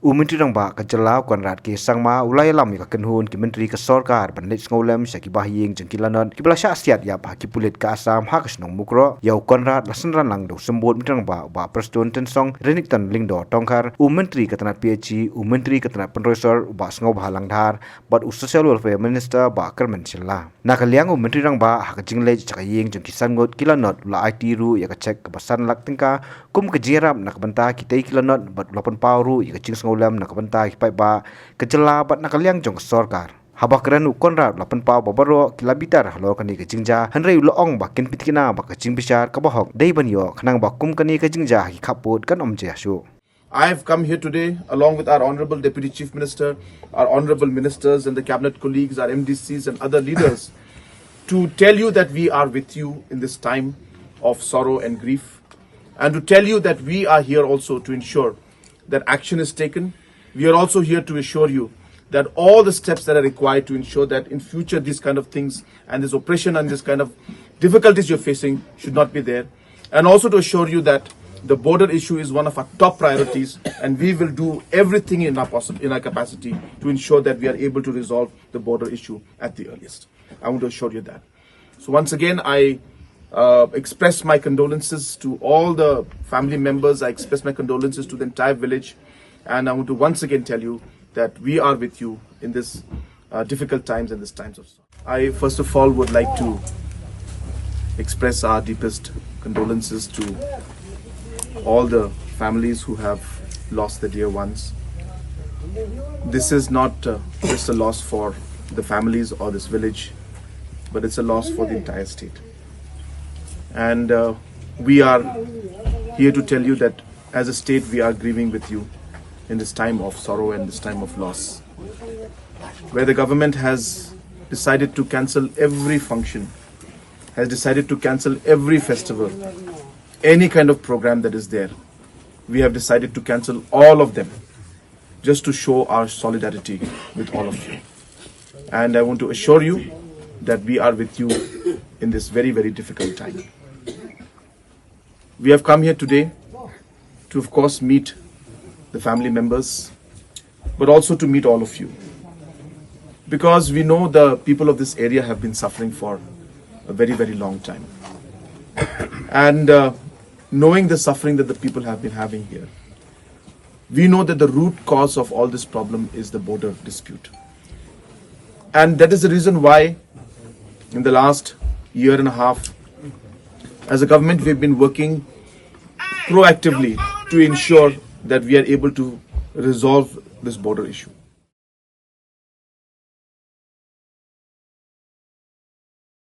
Menteri rang ba ka jalao Conrad ke sangma ulai lam ka kenhun ki menteri ka sarkar ban lech ngolem saki ba ïing jeng kilanot ki bala sha siat ya ba ki pulit ka asam ha ka snong Mukroh yau Conrad lasan ran lang do sembot menteri rang ba preston ten song renik tan ling do tongkar menteri ka tanat PhD menteri ka tanat professor ba sngo ba lang dhar but social welfare minister ba kermen chilla na ka liang menteri rang ba ha ka jingle cha ka ïing jeng kisan ngot kilanot la aiti ru ya ka check ka basan lak tingka kum ka jiram na ka banta ki tei kilanot but lopan pawru ya ka jing ulam nak banta ki pai ba kejela bat nak liang jong sarkar haba keren Conrad lapan pau babaro kilabitar halo kani ke jingja hanrei loong ba kin pitkina ba ke jing bisar ka bahok dei ban yo khnang ba kum kani ke jingja ki khaput kan omje asu. I have come here today along with our Honorable Deputy Chief Minister, our Honorable Ministers and the Cabinet colleagues, our MDCs and other leaders to tell you that we are with you in this time of sorrow and grief, and to tell you that we are here also to ensure that action is taken. We are also here to assure you that all the steps that are required to ensure that in future these kind of things and this oppression and this kind of difficulties you're facing should not be there. And also to assure you that the border issue is one of our top priorities and we will do everything in our capacity to ensure that we are able to resolve the border issue at the earliest. I want to assure you that. So once again, I express my condolences to all the family members. I express my condolences to the entire village, and I want to once again tell you that we are with you in this difficult times and these times of sorrow. I first of all would like to express our deepest condolences to all the families who have lost their dear ones. This is not just a loss for the families or this village, but it's a loss for the entire state. And we are here to tell you that as a state we are grieving with you in this time of sorrow and this time of loss, where the government has decided to cancel every function, has decided to cancel every festival, any kind of program that is there. We have decided to cancel all of them just to show our solidarity with all of you. And I want to assure you that we are with you in this very, very difficult time. We have come here today to, of course, meet the family members, but also to meet all of you. Because we know the people of this area have been suffering for a very, very long time. And knowing the suffering that the people have been having here, we know that the root cause of all this problem is the border dispute. And that is the reason why in the last year and a half, as a government, we've been working proactively to ensure that we are able to resolve this border issue.